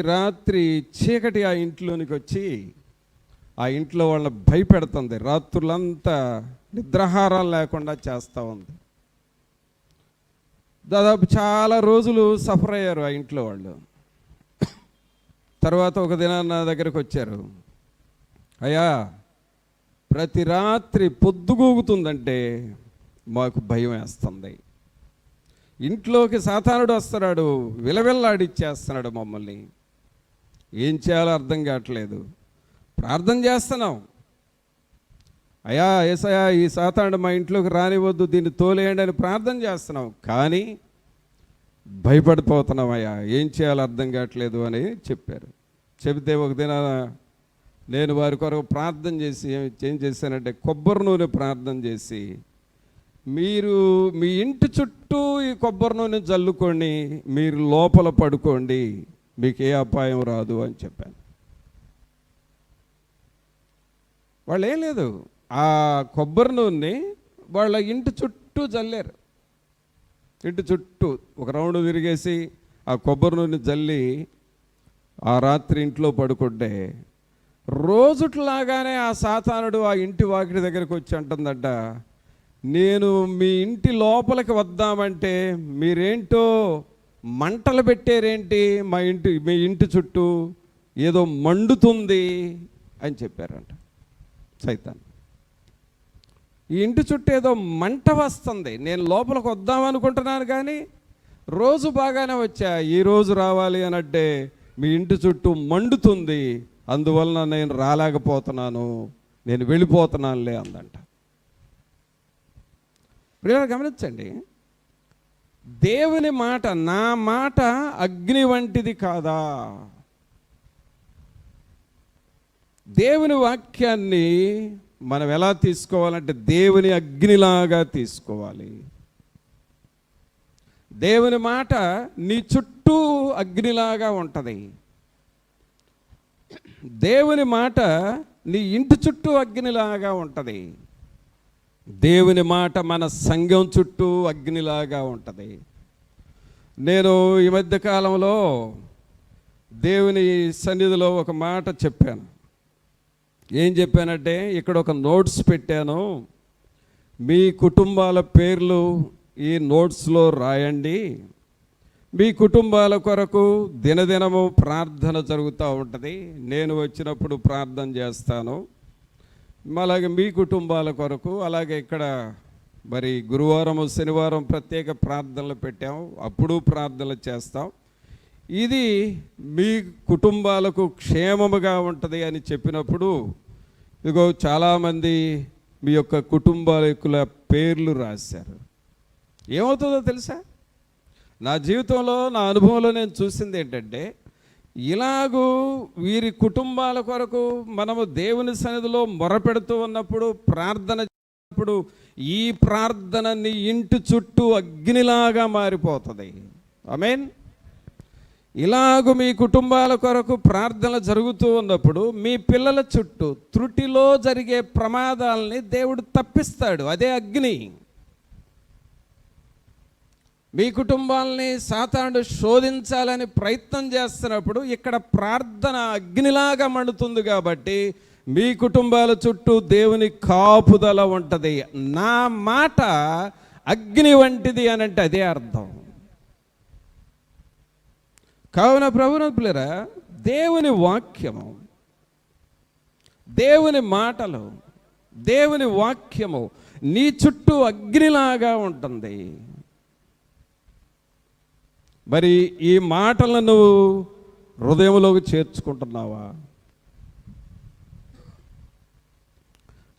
రాత్రి చీకటి ఆ ఇంట్లోనికి వచ్చి ఆ ఇంట్లో వాళ్ళని భయపెడుతుంది. రాత్రులంతా నిద్రాహారాలు లేకుండా చేస్తూ ఉంది. దాదాపు చాలా రోజులు సఫర్ అయ్యారు ఆ ఇంట్లో వాళ్ళు. తర్వాత ఒక దినాన్ని నా దగ్గరకు వచ్చారు. అయ్యా, ప్రతి రాత్రి పొద్దుగూగుతుందంటే మాకు భయం వేస్తుంది. ఇంట్లోకి సాతానుడు వస్తున్నాడు, విలవిల్లాడిచ్చేస్తున్నాడు మమ్మల్ని. ఏం చేయాలో అర్థం కావట్లేదు. ప్రార్థన చేస్తున్నాం, అయ్యా యేసయ్యా ఈ సాతానుడు మా ఇంట్లోకి రానివద్దు, దీన్ని తోలేయండి అని ప్రార్థన చేస్తున్నాం, కానీ భయపడిపోతున్నాం అయ్యా, ఏం చేయాలో అర్థం కావట్లేదు అని చెప్పారు. చెబితే ఒక దిన నేను వారి కొరకు ప్రార్థన చేసి ఏం చేశానంటే కొబ్బరి నూనె ప్రార్థన చేసి, మీరు మీ ఇంటి చుట్టూ ఈ కొబ్బరి నూనె జల్లుకోండి, మీరు లోపల పడుకోండి, మీకు ఏ అపాయం రాదు అని చెప్పాను. వాళ్ళు ఏం లేదు, ఆ కొబ్బరి నూనె వాళ్ళ ఇంటి చుట్టూ జల్లారు. ఇంటి చుట్టూ ఒక రౌండ్ తిరిగేసి ఆ కొబ్బరి నూనె జల్లి ఆ రాత్రి ఇంట్లో పడుకుంటే, రోజుట్లాగానే ఆ సాతానుడు ఆ ఇంటి వాకిటి దగ్గరికి వచ్చి అంటుందట, నేను మీ ఇంటి లోపలికి వద్దామంటే మీరేంటో మంటలు పెట్టారేంటి, మీ ఇంటి చుట్టూ ఏదో మండుతుంది అని చెప్పారంట సైతాన్. ఈ ఇంటి చుట్టూ ఏదో మంట వస్తుంది, నేను లోపలికి వద్దామనుకుంటున్నాను కానీ రోజు బాగానే వచ్చా, ఈరోజు రావాలి అనంటే మీ ఇంటి చుట్టూ మండుతుంది, అందువలన నేను రాలేకపోతున్నాను, నేను వెళ్ళిపోతున్నానులే అందంట. ప్రియులారా గమనించండి, దేవుని మాట, నా మాట అగ్ని వంటిది కాదా? దేవుని వాక్యాన్ని మనం ఎలా తీసుకోవాలంటే దేవుని అగ్నిలాగా తీసుకోవాలి. దేవుని మాట నీ చుట్టూ అగ్నిలాగా ఉంటుంది. దేవుని మాట నీ ఇంటి చుట్టూ అగ్నిలాగా ఉంటుంది. దేవుని మాట మన సంఘం చుట్టూ అగ్నిలాగా ఉంటుంది. నేను ఈ మధ్య కాలంలో దేవుని సన్నిధిలో ఒక మాట చెప్పాను. ఏం చెప్పానంటే, ఇక్కడ ఒక నోట్స్ పెట్టాను, మీ కుటుంబాల పేర్లు ఈ నోట్స్లో రాయండి, మీ కుటుంబాల కొరకు దినదినము ప్రార్థన జరుగుతూ ఉంటుంది, నేను వచ్చినప్పుడు ప్రార్థన చేస్తాను, అలాగే మీ కుటుంబాల కొరకు. అలాగే ఇక్కడ మరి గురువారం శనివారం ప్రత్యేక ప్రార్థనలు పెట్టాము, అప్పుడు ప్రార్థనలు చేస్తాం. ఇది మీ కుటుంబాలకు క్షేమముగా ఉంటుంది అని చెప్పినప్పుడు ఇదిగో చాలామంది మీ యొక్క కుటుంబాల పేర్లు రాశారు. ఏమవుతుందో తెలుసా, నా జీవితంలో నా అనుభవంలో నేను చూసింది ఏంటంటే, ఇలాగూ వీరి కుటుంబాల కొరకు మనము దేవుని సన్నిధిలో మొరపెడుతూ ఉన్నప్పుడు, ప్రార్థన చేసినప్పుడు ఈ ప్రార్థన నీ ఇంటి చుట్టూ అగ్నిలాగా మారిపోతుంది. ఆమేన్. ఇలాగూ మీ కుటుంబాల కొరకు ప్రార్థన జరుగుతూ ఉన్నప్పుడు మీ పిల్లల చుట్టూ త్రుటిలో జరిగే ప్రమాదాలని దేవుడు తప్పిస్తాడు. అదే అగ్ని. మీ కుటుంబాలని సాతానుడు శోధించాలని ప్రయత్నం చేస్తున్నప్పుడు ఇక్కడ ప్రార్థన అగ్నిలాగా మండుతుంది కాబట్టి మీ కుటుంబాల చుట్టూ దేవుని కాపుదల ఉంటుంది. నా మాట అగ్ని వంటిది అని అంటే అదే అర్థం. కావున ప్రభువురా, దేవుని వాక్యము, దేవుని మాటలు, దేవుని వాక్యము నీ చుట్టూ అగ్నిలాగా ఉంటుంది. మరి ఈ మాటలను హృదయంలోకి చేర్చుకుంటున్నావా?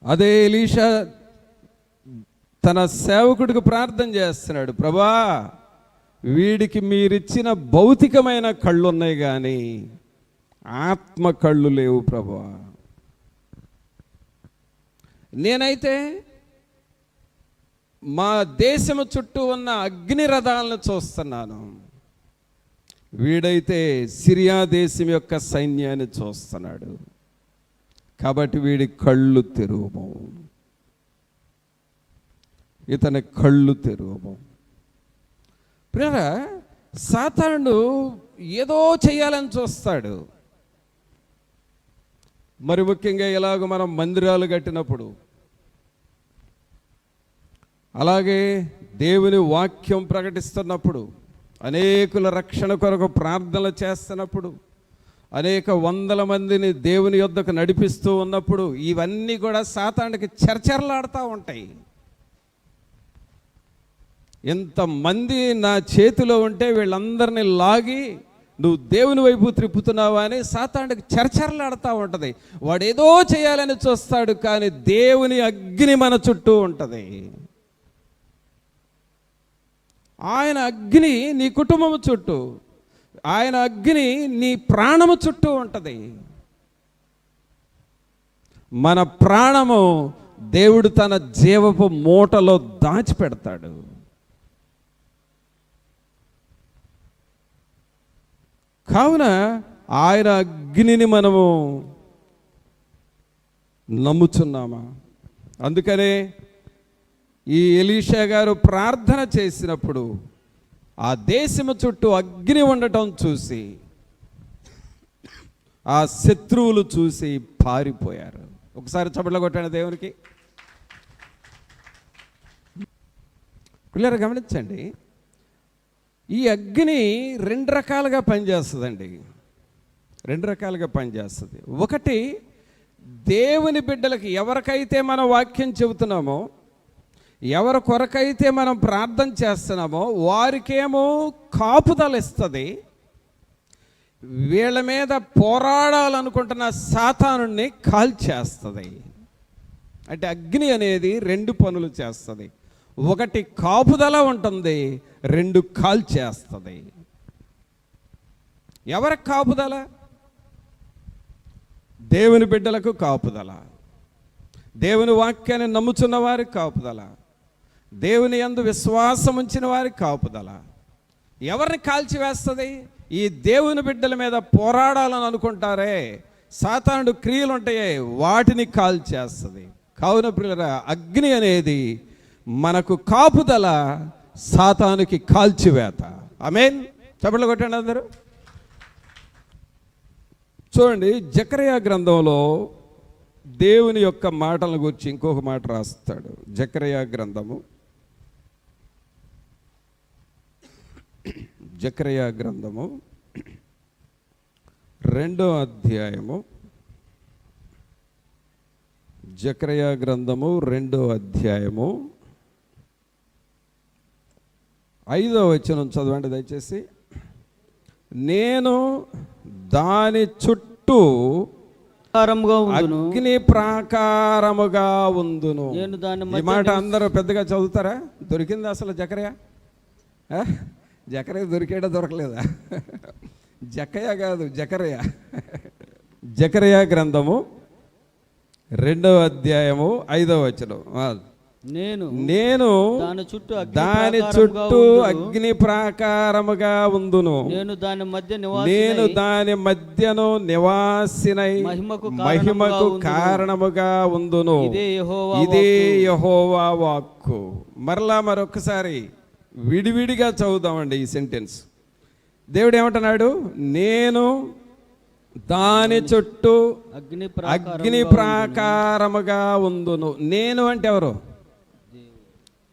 అదే ఎలీషా తన సేవకుడికి ప్రార్థన చేస్తున్నాడు, ప్రభా వీడికి మీరిచ్చిన భౌతికమైన కళ్ళు ఉన్నాయి కానీ ఆత్మ కళ్ళు లేవు ప్రభువా. నేనైతే మా దేశము చుట్టూ ఉన్న అగ్ని రథాలను చూస్తున్నాను, వీడైతే సిరియా దేశం యొక్క సైన్యాన్ని చూస్తున్నాడు, కాబట్టి వీడి కళ్ళు తెరువము, ఇతని కళ్ళు తెరువము. ప్రియరా, సాతానుడు ఏదో చేయాలని చూస్తాడు. మరి ముఖ్యంగా ఇలాగ మనం మందిరాలు కట్టినప్పుడు, అలాగే దేవుని వాక్యం ప్రకటిస్తున్నప్పుడు, అనేకుల రక్షణ కొరకు ప్రార్థనలు చేస్తున్నప్పుడు, అనేక వందల మందిని దేవుని యొద్దకు నడిపిస్తూ ఉన్నప్పుడు, ఇవన్నీ కూడా సాతానుడికి చర్చరలాడుతూ ఉంటాయి. ఎంతమంది నా చేతిలో ఉంటే వీళ్ళందరినీ లాగి నువ్వు దేవుని వైపు త్రిప్పుతున్నావా అని సాతానుడికి చర్చరలాడుతూ ఉంటుంది. వాడు ఏదో చేయాలని చూస్తాడు, కానీ దేవుని అగ్ని మన చుట్టూ ఉంటుంది. ఆయన అగ్ని నీ కుటుంబము చుట్టూ, ఆయన అగ్ని నీ ప్రాణము చుట్టూ ఉంటుంది. మన ప్రాణము దేవుడు తన జీవపు మూటలో దాచిపెడతాడు. కావున ఆయన అగ్నిని మనము నమ్ముచున్నామా? అందుకనే ఈ ఎలీషా గారు ప్రార్థన చేసినప్పుడు ఆ దేశము చుట్టూ అగ్ని ఉండటం చూసి ఆ శత్రువులు చూసి పారిపోయారు. ఒకసారి చప్పట్లు కొట్టండి దేవునికి. పిల్లలు గమనించండి, ఈ అగ్ని రెండు రకాలుగా పనిచేస్తుందండి. రెండు రకాలుగా పనిచేస్తుంది. ఒకటి, దేవుని బిడ్డలకి ఎవరికైతే మనం వాక్యం చెబుతున్నామో, ఎవరి కొరకైతే మనం ప్రార్థన చేస్తున్నామో వారికేమో కాపుదల ఇస్తుంది. వీళ్ళ మీద పోరాడాలనుకుంటున్న సాతానుని కాల్చేస్తుంది. అంటే అగ్ని అనేది రెండు పనులు చేస్తుంది. ఒకటి కాపుదల ఉంటుంది, రెండు కాల్చేస్తుంది. ఎవరికి కాపుదల? దేవుని బిడ్డలకు కాపుదల, దేవుని వాక్యాన్ని నమ్ముచున్న వారికి కాపుదల, దేవుని యందు విశ్వాసం ఉంచిన వారికి కాపుదల. ఎవరిని కాల్చివేస్తుంది? ఈ దేవుని బిడ్డల మీద పోరాడాలని అనుకుంటారే సాతానుడు క్రియలు ఉంటాయే, వాటిని కాల్చేస్తుంది. కావున ప్రియులారా, అగ్ని అనేది మనకు కాపుదల, సాతానుకి కాల్చివేత. ఆమేన్. చప్పట్లు కొట్టండి అందరూ. చూడండి, జకర్యా గ్రంథంలో దేవుని యొక్క మాటలను గురించి ఇంకొక మాట రాస్తాడు. జకర్యా గ్రంథము, జకర్యా గ్రంథము 2వ అధ్యాయము, జకర్యా గ్రంథము 2వ అధ్యాయము 5వ వచనం చదవండి దయచేసి. నేను దాని చుట్టూ అగ్ని ప్రాకారముగా ఉందును. ఈ మాట అందరూ పెద్దగా చదువుతారా? దొరికిందా అసలు జకర్యా? జకర్యా దొరికాడా దొరకలేదా? జకయ్య కాదు, జకర్యా. జకర్యా గ్రంథము 2వ అధ్యాయము 5వ వచనం. నేను దాని చుట్టూ అగ్ని ప్రాకారముగా ఉందును. నేను దాని మధ్యను నివాసినై మహిమకు కారణముగా ఉందును. ఇదే యెహోవా వాక్కు. మరొకసారి విడివిడిగా చదువుదామండి ఈ సెంటెన్స్. దేవుడు ఏమంటున్నాడు? నేను దాని చుట్టూ అగ్ని ప్రాకారముగా ఉందును. నేను అంటే ఎవరు?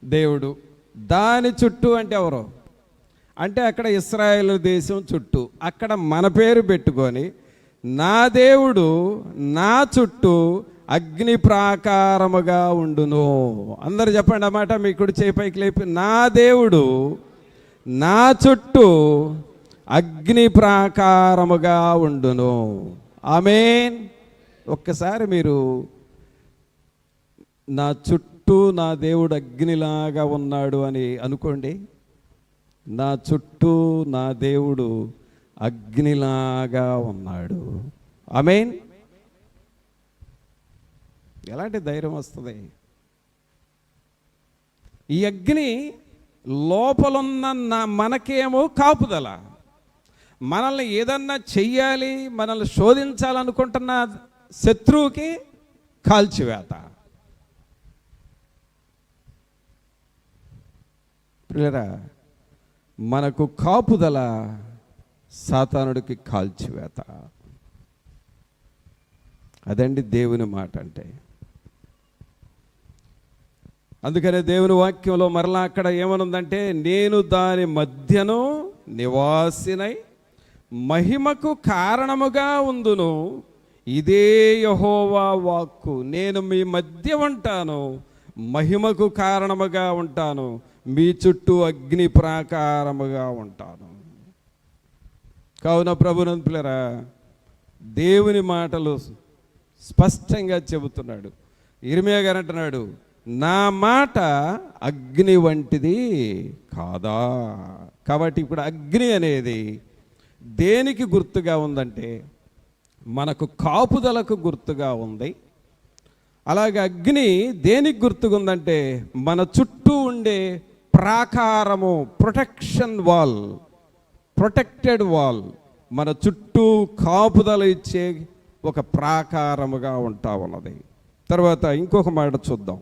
దేవుడు. దాని చుట్టూ అంటే ఎవరు? అంటే అక్కడ ఇశ్రాయేలు దేశం చుట్టూ, అక్కడ మన పేరు పెట్టుకొని నా దేవుడు నా చుట్టూ అగ్ని ప్రాకారముగా ఉండును. అందరు చెప్పండి అన్నమాట. మీ కుడి చేయి పైకి లేపి, నా దేవుడు నా చుట్టూ అగ్ని ప్రాకారముగా ఉండును. ఆమేన్. ఒక్కసారి మీరు నా చుట్టూ నా దేవుడు అగ్నిలాగా ఉన్నాడు అని అనుకోండి. నా చుట్టూ నా దేవుడు అగ్నిలాగా ఉన్నాడు. ఆమేన్. ఎలాంటి ధైర్యం వస్తుంది? ఈ అగ్ని లోపలున్న మనకేమో కాపుదల, మనల్ని ఏదన్నా చెయ్యాలి, మనల్ని శోధించాలనుకుంటున్న శత్రువుకి కాల్చివేత. ప్రియరా, మనకు కాపుదల సాతానుడికి కాల్చివేత. అదండి దేవుని మాట అంటే. అందుకనే దేవుని వాక్యంలో మరలా అక్కడ ఏమనుందంటే, నేను దాని మధ్యను నివాసినై మహిమకు కారణముగా ఉందును, ఇదే యెహోవా వాక్కు. నేను మీ మధ్య ఉంటాను, మహిమకు కారణముగా ఉంటాను, మీ చుట్టూ అగ్ని ప్రాకారముగా ఉంటాను. కావున ప్రభునంతులరా, దేవుని మాటలు స్పష్టంగా చెబుతున్నాడు. ఇర్మియా గారు అంటున్నాడు, నా మాట అగ్ని వంటిది కాదా. కాబట్టి ఇప్పుడు అగ్ని అనేది దేనికి గుర్తుగా ఉందంటే, మనకు కాపుదలకు గుర్తుగా ఉంది. అలాగే అగ్ని దేనికి గుర్తుగా ఉందంటే, మన చుట్టూ ఉండే ప్రాకారము, ప్రొటెక్షన్ వాల్, ప్రొటెక్టెడ్ వాల్, మన చుట్టూ కాపుదల ఇచ్చే ఒక ప్రాకారముగా ఉంటా ఉన్నది. తర్వాత ఇంకొక మాట చూద్దాం.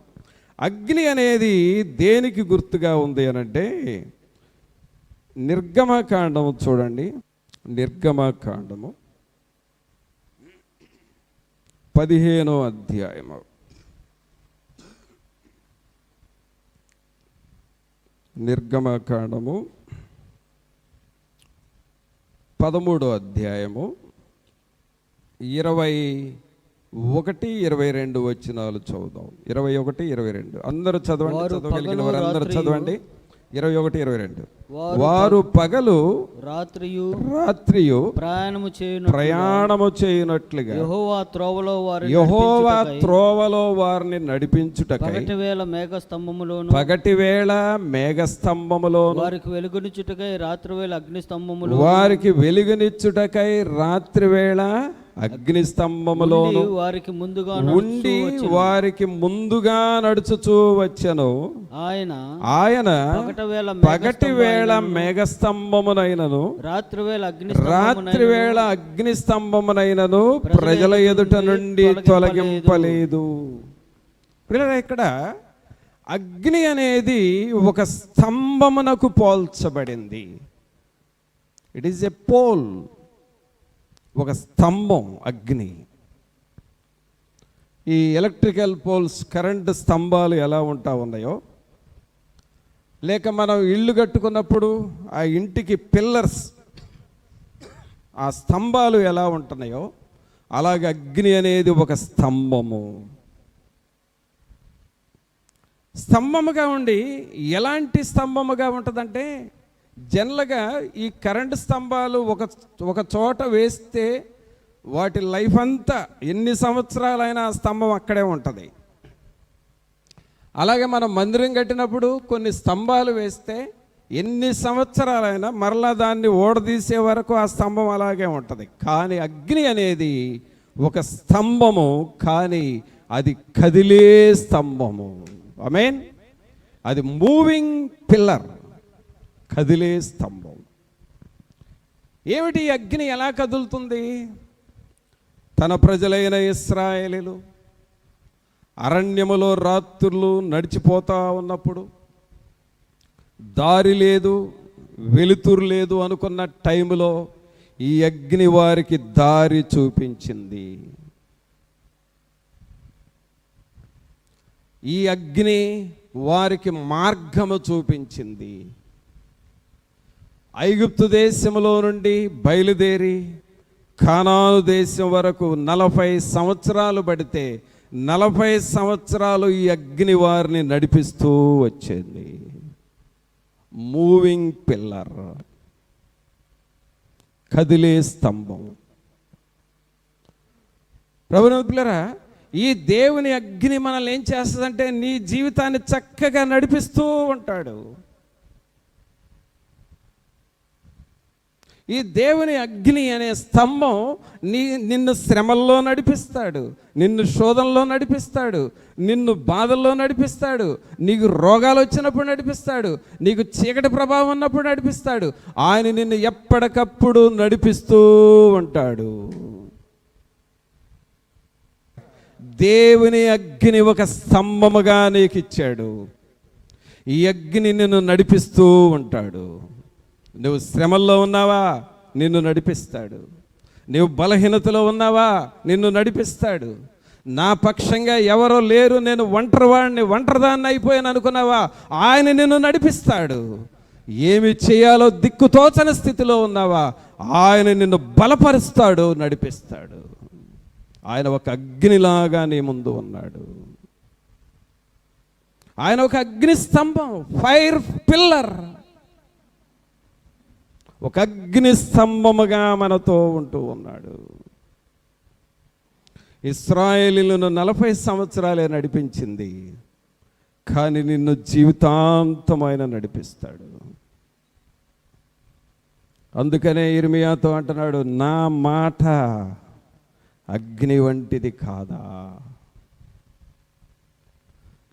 అగ్ని అనేది దేనికి గుర్తుగా ఉంది అనంటే, నిర్గమకాండము చూడండి. నిర్గమకాండము 15వ అధ్యాయము. నిర్గమకాండము 13వ అధ్యాయము 21-22 వచనాలు చదువుదాం. 21-22 అందరూ చదవండి. చదవగలిగిన వారు అందరూ చదవండి. 21-22. వారు పగలు రాత్రియు ప్రయాణము చేయునట్లుగా యెహోవా త్రోవలో వారిని నడిపించుటకై పగటివేళ మేఘస్తంభములోను వారికి వెలుగునిచ్చుటకై రాత్రివేళ అగ్నిస్తంభములోను వారికి ముందుగా నడుచుచూ వచ్చెను. ఆయన పగటివేళ మేఘస్తంభమునైనను రాత్రివేళ అగ్నిస్తంభమునైనను ప్రజల ఎదుట నుండి తొలగింపలేదు. ఇక్కడ అగ్ని అనేది ఒక స్తంభమునకు పోల్చబడింది. ఇట్ ఈస్ ఎ పోల్, ఒక స్తంభం అగ్ని. ఈ ఎలక్ట్రికల్ పోల్స్, కరెంటు స్తంభాలు ఎలా ఉంటా ఉన్నాయో, లేక మనం ఇల్లు కట్టుకున్నప్పుడు ఆ ఇంటికి పిల్లర్స్, ఆ స్తంభాలు ఎలా ఉంటున్నాయో, అలాగే అగ్ని అనేది ఒక స్తంభము. స్తంభముగా ఉండి ఎలాంటి స్తంభముగా ఉంటుందంటే, జనరల్గా ఈ కరెంటు స్తంభాలు ఒక చోట వేస్తే వాటి లైఫ్ అంతా, ఎన్ని సంవత్సరాలైనా ఆ స్తంభం అక్కడే ఉంటుంది. అలాగే మనం మందిరం కట్టినప్పుడు కొన్ని స్తంభాలు వేస్తే ఎన్ని సంవత్సరాలైనా మరలా దాన్ని ఓడదీసే వరకు ఆ స్తంభం అలాగే ఉంటుంది. కానీ అగ్ని అనేది ఒక స్తంభము, కానీ అది కదిలే స్తంభము. ఆమేన్. అది మూవింగ్ పిల్లర్, కదిలే స్తంభం. ఏమిటి అగ్ని ఎలా కదులుతుంది? తన ప్రజలైన ఇశ్రాయేలీయులు అరణ్యములో రాత్రులు నడిచిపోతా ఉన్నప్పుడు, దారి లేదు, వెలుతురు లేదు అనుకున్న టైంలో ఈ అగ్ని వారికి దారి చూపించింది. ఈ అగ్ని వారికి మార్గము చూపించింది. ఐగుప్తు దేశములో నుండి బయలుదేరి కానాను దేశం వరకు 40 సంవత్సరాలు పడితే 40 సంవత్సరాలు ఈ అగ్ని వారిని నడిపిస్తూ వచ్చింది. మూవింగ్ పిల్లర్, కదిలే స్తంభం. ప్రభువుని పిల్లరా, ఈ దేవుని అగ్ని మనల్ని ఏం చేస్తుందంటే, నీ జీవితాన్ని చక్కగా నడిపిస్తూ ఉంటాడు. ఈ దేవుని అగ్ని అనే స్తంభం నిన్ను శ్రమల్లో నడిపిస్తాడు, నిన్ను శోధనలో నడిపిస్తాడు, నిన్ను బాధల్లో నడిపిస్తాడు, నీకు రోగాలు వచ్చినప్పుడు నడిపిస్తాడు, నీకు చీకటి ప్రభావం ఉన్నప్పుడు నడిపిస్తాడు. ఆయన నిన్ను ఎప్పటికప్పుడు నడిపిస్తూ ఉంటాడు. దేవుని అగ్ని ఒక స్తంభముగా నీకు ఇచ్చాడు. ఈ అగ్ని నిన్ను నడిపిస్తూ ఉంటాడు. నువ్వు శ్రమల్లో ఉన్నావా? నిన్ను నడిపిస్తాడు. నీవు బలహీనతలో ఉన్నావా, నిన్ను నడిపిస్తాడు. నా పక్షంగా ఎవరో లేరు, నేను ఒంటరిదాన్ని అయిపోయాను అనుకున్నావా, ఆయన నిన్ను నడిపిస్తాడు. ఏమి చేయాలో దిక్కుతోచని స్థితిలో ఉన్నావా, ఆయన నిన్ను బలపరుస్తాడు, నడిపిస్తాడు. ఆయన ఒక అగ్నిలాగా నీ ముందు ఉన్నాడు. ఆయన ఒక అగ్ని స్తంభం, ఫైర్ పిల్లర్, ఒక అగ్ని స్తంభముగా మనతో ఉంటూ ఉన్నాడు. ఇశ్రాయేలీయులను 40 సంవత్సరాలే నడిపించింది, కానీ నిన్ను జీవితాంతమైన నడిపిస్తాడు. అందుకనే ఇర్మియాతో అంటున్నాడు, నా మాట అగ్ని వంటిది కాదా.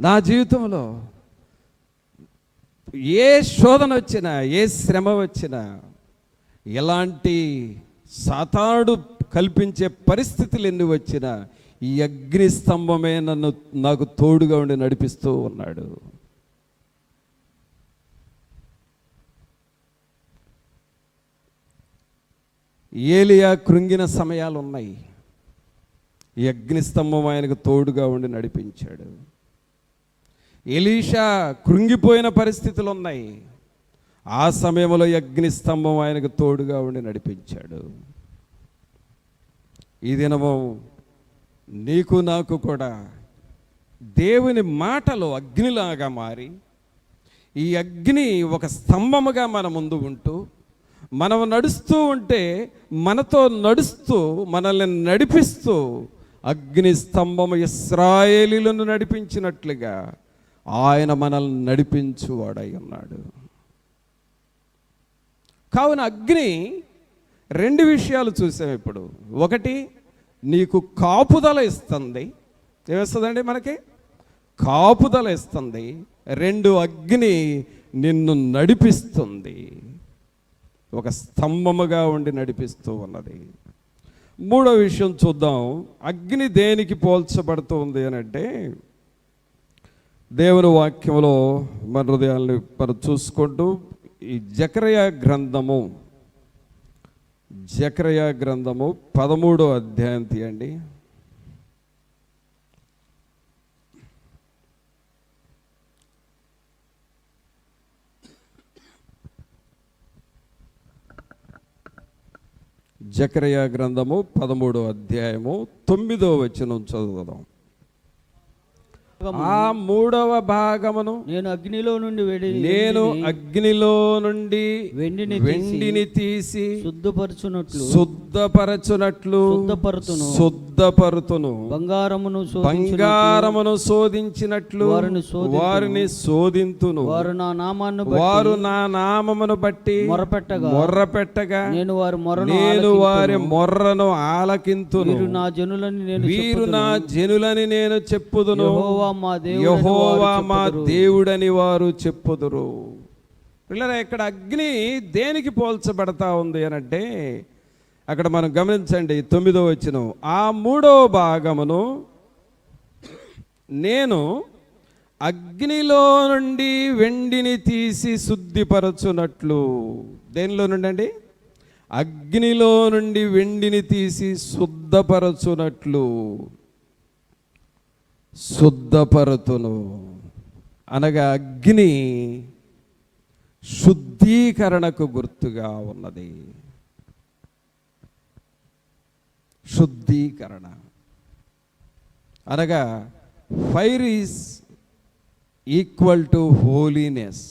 నా జీవితంలో ఏ శోధన వచ్చినా, ఏ శ్రమ వచ్చినా, ఎలాంటి సాతానుడు కల్పించే పరిస్థితులు ఎన్ని వచ్చినా, ఈ అగ్ని స్తంభమే నాకు తోడుగా ఉండి నడిపిస్తూ ఉన్నాడు. ఏలియా కృంగిన సమయాలు ఉన్నాయి, ఈ అగ్ని స్తంభం ఆయనకు తోడుగా ఉండి నడిపించాడు. ఎలీషా కృంగిపోయిన పరిస్థితులు ఉన్నాయి, ఆ సమయంలో అగ్ని స్తంభం ఆయనకు తోడుగా ఉండి నడిపించాడు. ఈ దినము నీకు నాకు కూడా దేవుని మాటలో అగ్నిలాగా మారి, ఈ అగ్ని ఒక స్తంభముగా మన ముందు ఉంటూ, మనం నడుస్తూ ఉంటే మనతో నడుస్తూ మనల్ని నడిపిస్తూ, అగ్ని స్తంభము ఇశ్రాయేలీయులను నడిపించినట్లుగా ఆయన మనల్ని నడిపించువాడై ఉన్నాడు. కావున అగ్ని 2 విషయాలు చూసాం ఇప్పుడు. ఒకటి, నీకు కాపుదల ఇస్తుంది. ఏమిస్తుందండి మనకి? కాపుదల ఇస్తుంది. 2, అగ్ని నిన్ను నడిపిస్తుంది, ఒక స్తంభముగా ఉండి నడిపిస్తూ ఉన్నది. 3వ విషయం చూద్దాం. అగ్ని దేనికి పోల్చబడుతుంది అని అంటే, దేవుని వాక్యంలో మన హృదయాన్ని మనం చూసుకుంటూ, ఈ జకర్యా గ్రంథము 13వ అధ్యాయం తీయండి. జకర్యా గ్రంథము 13వ అధ్యాయము 9వ వచనం చదువుదాం. ఆ 3వ భాగమును, నేను అగ్నిలో నుండి వెండిని తీసి శుద్ధపరచునట్లు శుద్ధపరుతును, బంగారమును శోధించినట్లు వారిని శోధింతును. వారు నా నామమును బట్టి మొర్రపెట్టగా నేను వారి మొర్రను ఆలకింతును. వీరు నా జనులని నేను చెప్పుదును, యెహోవా మా దేవుడని వారు చెప్పుదురు. పిల్లరా, ఇక్కడ అగ్ని దేనికి పోల్చబడతా ఉంది అని అంటే, అక్కడ మనం గమనించండి 9వ వచనం. ఆ 3వ భాగమును నేను అగ్నిలో నుండి వెండిని తీసి శుద్ధిపరచునట్లు. దేనిలో నుండి అండి? అగ్నిలో నుండి వెండిని తీసి శుద్ధపరచునట్లు, శుద్ధపరుతును అనగా అగ్ని శుద్ధీకరణకు గుర్తుగా ఉన్నది. శుద్ధీకరణ అనగా fire is equal to holiness.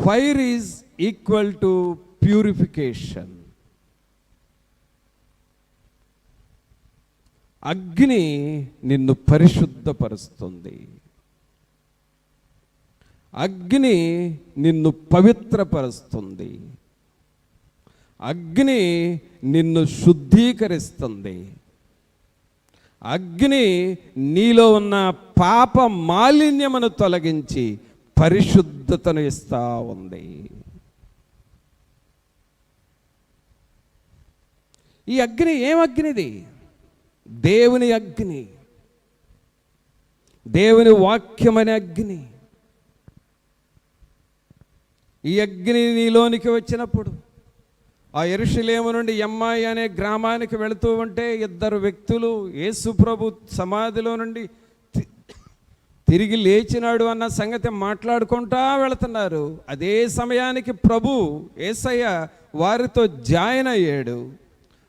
Fire is equal to purification. అగ్ని నిన్ను పరిశుద్ధపరుస్తుంది. అగ్ని నిన్ను పవిత్రపరుస్తుంది. అగ్ని నిన్ను శుద్ధీకరిస్తుంది. అగ్ని నీలో ఉన్న పాప మాలిన్యమును తొలగించి పరిశుద్ధతను ఇస్తా ఉంది. ఈ అగ్ని ఏం అగ్నిది? దేవుని అగ్ని, దేవుని వాక్యమనే అగ్ని, ఈ అగ్ని నీలోనికి వచ్చినప్పుడు ఆ యెరూషలేము నుండి ఎమ్మాయి అనే గ్రామానికి వెళుతూ ఉంటే ఇద్దరు వ్యక్తులు యేసు ప్రభు సమాధిలో నుండి తిరిగి లేచినాడు అన్న సంగతి మాట్లాడుకుంటా వెళుతున్నారు. అదే సమయానికి ప్రభు యేసయ్య వారితో జాయిన్ అయ్యాడు.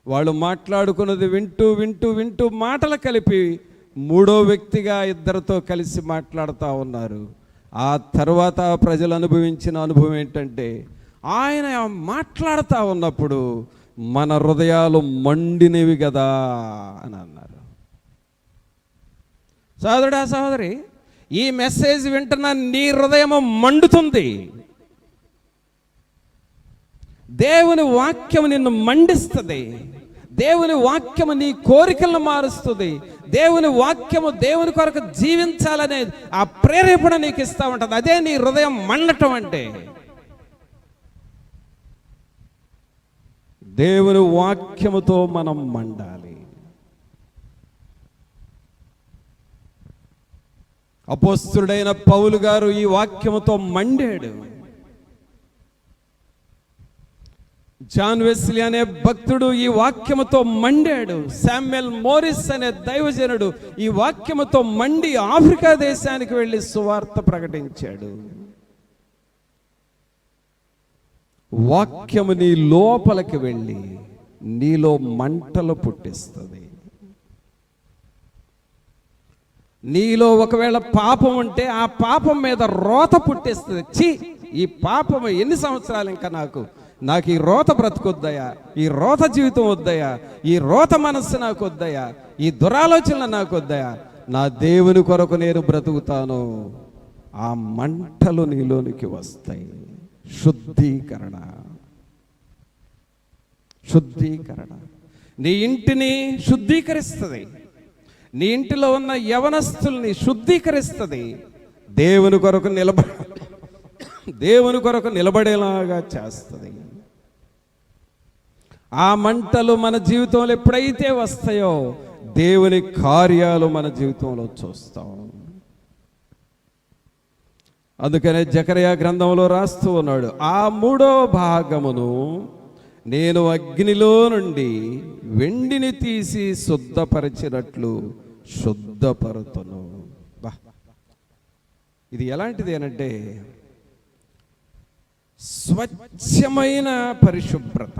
వాళ్ళు మాట్లాడుకున్నది వింటూ వింటూ వింటూ మాటలు కలిపి మూడో వ్యక్తిగా ఇద్దరితో కలిసి మాట్లాడుతూ ఉన్నారు. ఆ తర్వాత ప్రజలు అనుభవించిన అనుభవం ఏంటంటే, ఆయన మాట్లాడుతూ ఉన్నప్పుడు మన హృదయాలు మండినవి కదా అని అన్నారు. సోదరుడా సోదరి, ఈ మెసేజ్ వింటున్న నీ హృదయము మండుతుంది. దేవుని వాక్యము నిన్ను మండిస్తుంది. దేవుని వాక్యము నీ కోరికలను మారుస్తుంది. దేవుని వాక్యము దేవుని కొరకు జీవించాలనే ఆ ప్రేరేపణ నీకు ఇస్తూ ఉంటుంది. అదే నీ హృదయం మండటం అంటే. దేవుని వాక్యముతో మనం మండాలి. అపోస్తలుడైన పౌలు గారు ఈ వాక్యముతో మండాడు. జాన్ వెస్లీ అనే భక్తుడు ఈ వాక్యముతో మండాడు. శామ్యుయల్ మోరిస్ అనే దైవజనుడు ఈ వాక్యముతో మండి ఆఫ్రికా దేశానికి వెళ్ళి సువార్త ప్రకటించాడు. వాక్యము నీ లోపలికి వెళ్ళి నీలో మంటలు పుట్టిస్తుంది. నీలో ఒకవేళ పాపం ఉంటే ఆ పాపం మీద రోత పుట్టిస్తుంది. ఛీ, ఈ పాపము ఎన్ని సంవత్సరాలు ఇంకా నాకు ఈ రోత బ్రతుకొద్దయా, ఈ రోత జీవితం వద్దయా, ఈ రోత మనస్సు నాకు వద్దయా, ఈ దురాలోచనలు నాకు వద్దయా, నా దేవుని కొరకు నేను బ్రతుకుతాను. ఆ మంటలు నీలోనికి వస్తాయి. శుద్ధీకరణ. నీ ఇంటిని శుద్ధీకరిస్తుంది. నీ ఇంటిలో ఉన్న యవనస్తుల్ని శుద్ధీకరిస్తుంది. దేవుని కొరకు నిలబడేలాగా చేస్తుంది. ఆ మంటలు మన జీవితంలో ఎప్పుడైతే వస్తాయో దేవుని కార్యాలు మన జీవితంలో చూస్తాం. అందుకనే జకర్యా గ్రంథంలో రాస్తూ ఉన్నాడు, ఆ 3వ భాగమును నేను అగ్నిలో నుండి వెండిని తీసి శుద్ధపరిచినట్లు శుద్ధపరుతును. ఇది ఎలాంటిది అనంటే స్వచ్ఛమైన పరిశుభ్రత.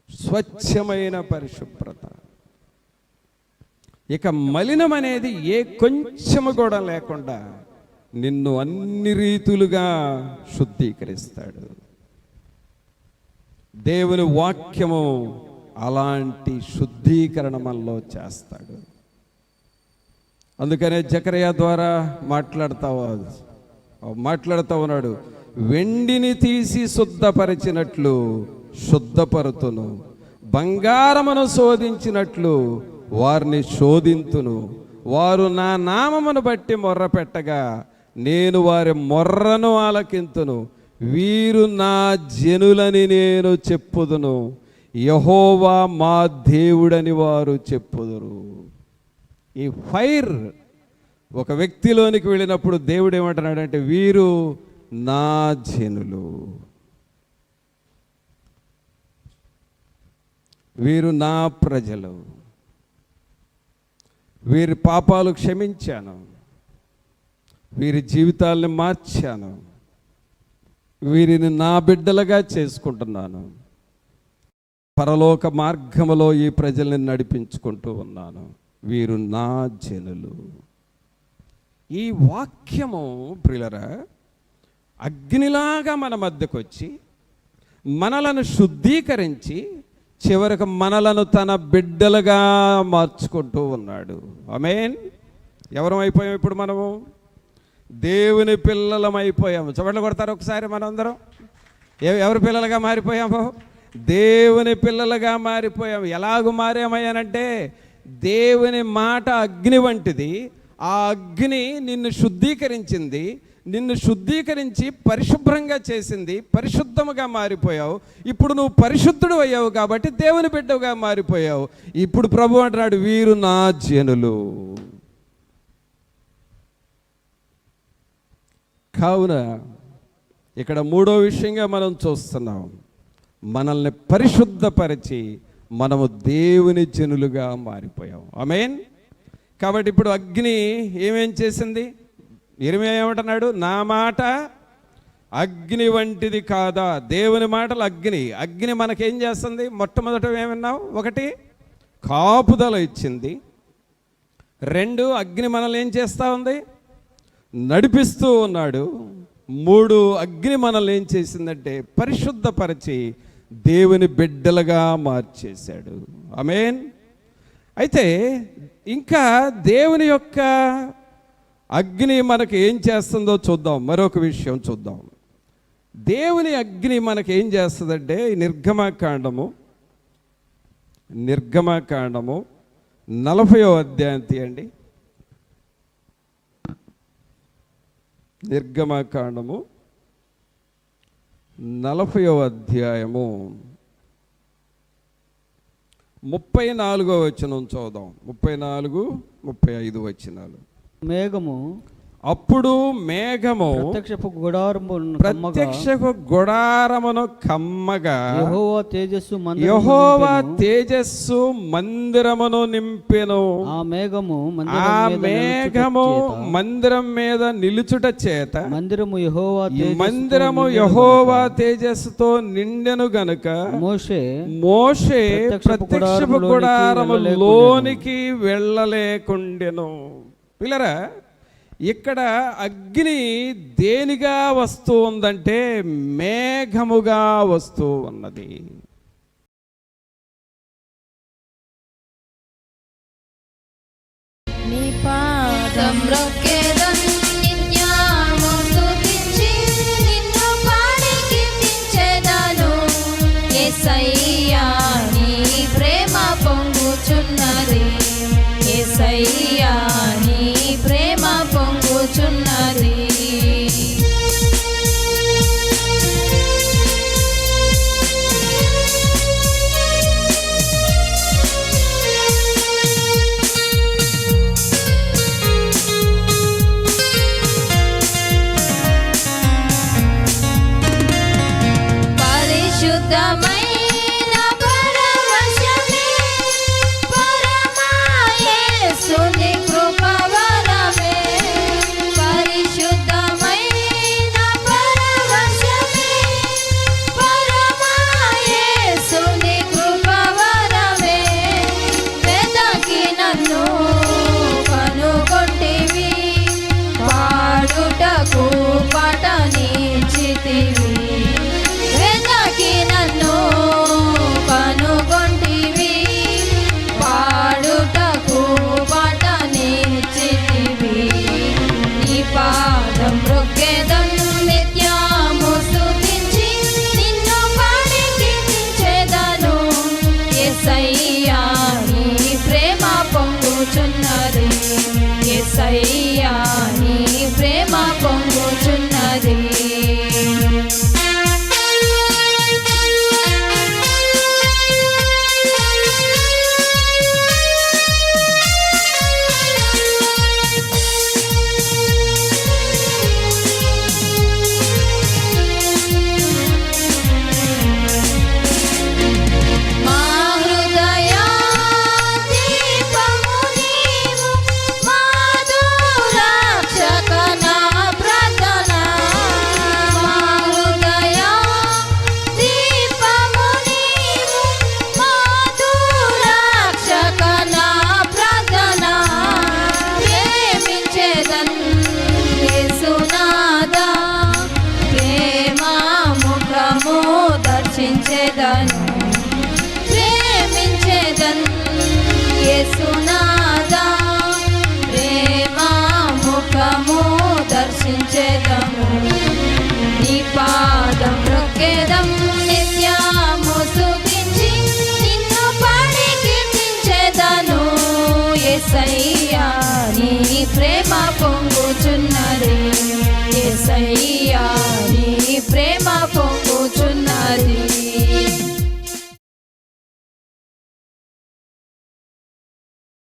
స్వచ్ఛమైన పరిశుభ్రత. ఇక మలినం అనేది ఏ కొంచెము కూడా లేకుండా నిన్ను అన్ని రీతులుగా శుద్ధీకరిస్తాడు. దేవుని వాక్యము అలాంటి శుద్ధీకరణ మనలో చేస్తాడు. అందుకనే జకర్యా ద్వారా మాట్లాడుతూ ఉన్నాడు, వెండిని తీసి శుద్ధపరిచినట్లు శుద్ధపరుతును, బంగారమును శోధించినట్లు వారిని శోధింతును. వారు నా నామమును బట్టి మొర్ర పెట్టగా నేను వారి మొర్రను ఆలకింతును. వీరు నా జనులని నేను చెప్పుదును, యెహోవా మా దేవుడని వారు చెప్పుదురు. ఈ ఫైర్ ఒక వ్యక్తిలోనికి వెళ్ళినప్పుడు దేవుడు ఏమంటున్నాడంటే, వీరు నా జనులు, వీరు నా ప్రజలు, వీరి పాపాలు క్షమించాను, వీరి జీవితాలను మార్చాను, వీరిని నా బిడ్డలుగా చేసుకుంటున్నాను, పరలోక మార్గములో ఈ ప్రజల్ని నడిపించుకుంటూ ఉన్నాను, వీరు నా జనులు. ఈ వాక్యము ప్రియులరా అగ్నిలాగా మన మధ్యకు వచ్చి మనలను శుద్ధీకరించి చివరికి మనలను తన బిడ్డలుగా మార్చుకుంటూ ఉన్నాడు. ఆమేన్. ఎవరం అయిపోయాం ఇప్పుడు? మనము దేవుని పిల్లలం అయిపోయాము. చప్పట్లు కొడతారు ఒకసారి మనందరం. ఎవరి పిల్లలుగా మారిపోయాము? దేవుని పిల్లలుగా మారిపోయాము. ఎలాగూ మారామయ్యానంటే, దేవుని మాట అగ్ని వంటిది. ఆ అగ్ని నిన్ను శుద్ధీకరించింది, నిన్ను శుద్ధీకరించి పరిశుభ్రంగా చేసింది, పరిశుద్ధముగా మారిపోయావు. ఇప్పుడు నువ్వు పరిశుద్ధుడు అయ్యావు కాబట్టి దేవుని బిడ్డగా మారిపోయావు. ఇప్పుడు ప్రభు అంటున్నాడు, వీరు నా జనులు. కావున ఇక్కడ మూడో విషయంగా మనం చూస్తున్నాం, మనల్ని పరిశుద్ధపరిచి మనము దేవుని జనులుగా మారిపోయాం. ఆమేన్. కాబట్టి ఇప్పుడు అగ్ని ఏమేం చేసింది? ఇర్మీయా ఏమంటున్నాడు? నా మాట అగ్ని వంటిది కాదా? దేవుని మాటలు అగ్ని మనకేం చేస్తుంది? మొట్టమొదట ఏమన్నావు? ఒకటి, కాపుదల ఇచ్చింది. రెండు, అగ్ని మనల్ని ఏం చేస్తూ ఉంది? నడిపిస్తూ ఉన్నాడు. మూడు, అగ్ని మనల్ని ఏం చేసిందంటే పరిశుద్ధపరిచి దేవుని బిడ్డలుగా మార్చేశాడు. ఆమేన్. అయితే ఇంకా దేవుని యొక్క అగ్ని మనకి ఏం చేస్తుందో చూద్దాం. మరొక విషయం చూద్దాం. దేవుని అగ్ని మనకి ఏం చేస్తుందంటే నిర్గమకాండము 40వ అధ్యాయం తీయండి. నిర్గమకాండము 40వ అధ్యాయము 34వ వచనం చూద్దాం. 34, 35 వచనాలు. అప్పుడు మేఘము ప్రత్యక్షపు గుడారమును కమ్మగా యెహోవా తేజస్సు మందిరమును నింపెను. ఆ మేఘము మందిరం మీద నిలుచుట చేత మందిరము యెహోవా తేజస్సుతో నిండెను గనుక మోషే ప్రత్యక్షపు గుడారము లోనికి వెళ్ళలేకుండెను. పిల్లరా, ఇక్కడ అగ్ని దేనిగా వస్తూ ఉందంటే మేఘముగా వస్తూ ఉన్నది. నీ పాదం రొక్కెదన్ నిత్యము స్తుతించి నిన్ను పాడి కీర్తించెదను. యేసయ్యా నీ ప్రేమ పొంగుచున్నది, యేసయ్యా నీ ప్రేమ పొంగుచున్నది. పరిశుద్ధమైన పరవశమే పరమా యేసుని కృపవరమే. పరిశుద్ధమైన పరవశమే పరమా యేసుని కృపవరమే. వెదకి నన్ను కనుగొంటివి, పాడుటకు పటనిచ్చితివి. నన్ను కనుగొంటివి, పాడుటకు పటనిచ్చితివి. నీ పాదం రొక్కెదన్ నిత్యము స్తుతించి నిన్ను పాడి కీర్తించెదను. యేసయ్యా నీ ప్రేమ పొంగుచున్నది, యేసయ్యా నీ ప్రేమ పొంగుచున్నది. ప్రేమించెదన్ యేసునాదా, ప్రేమ ముఖము దర్శించెదము. నీ పాదం రొక్కెదం నిత్యము స్తుతించి నిన్ను పాడి కీర్తించెదను. యేసయ్యా నీ ప్రేమ పొంగుచున్నది, యేసయ్యా